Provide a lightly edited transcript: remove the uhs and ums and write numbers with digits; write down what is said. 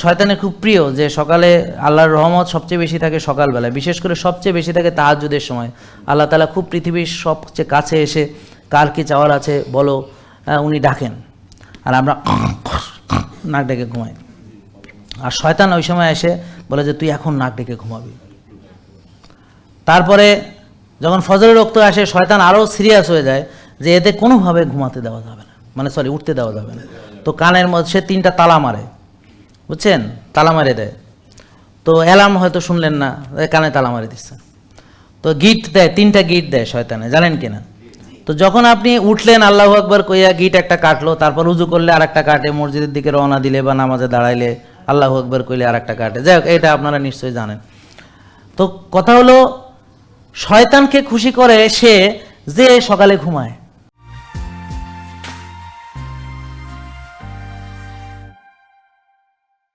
শয়তানের খুব প্রিয় যে সকালে আল্লাহর রহমত সবচেয়ে বেশি থাকে সকালবেলায়, বিশেষ করে সবচেয়ে বেশি থাকে তাহাজ্জুদের সময়। আল্লাহ তাআলা খুব পৃথিবীর সবচেয়ে কাছে এসে কার কি চাওয়ার আছে বলো, উনি ডাকেন, আর আমরা নাক ডেকে ঘুমাই। আর শয়তান ওই সময় এসে বলে যে তুই এখন নাক ডেকে ঘুমাবি। তারপরে যখন ফজরের ওয়াক্ত আসে শয়তান আরও সিরিয়াস হয়ে যায় যে এতে কোনোভাবে ঘুমাতে দেওয়া যাবে না, মানে উঠতে দেওয়া যাবে না। তো কানের মধ্যে সে 3টা তালা মারে, বুঝছেন, তালা মারে দেয়। তো অ্যালার্ম হয়তো শুনলেন না, কানে তালা মারে দিচ্ছে। তো গিট দেয়, 3টা গিট দেয় শয়তানে, জানেন কিনা? তো যখন আপনি উঠলেন আল্লাহু আকবার কইয়া গিট একটা কাটলো, তারপর উজু করলে আর একটা কাটে, মসজিদের দিকে রওনা দিলে বা নামাজে দাঁড়াইলে আল্লাহু আকবার কইলে আর একটা কাটে। যাই হোক, এটা আপনারা নিশ্চয়ই জানেন। তো কথা হলো শয়তানকে খুশি করে সে যে সকালে ঘুমায়।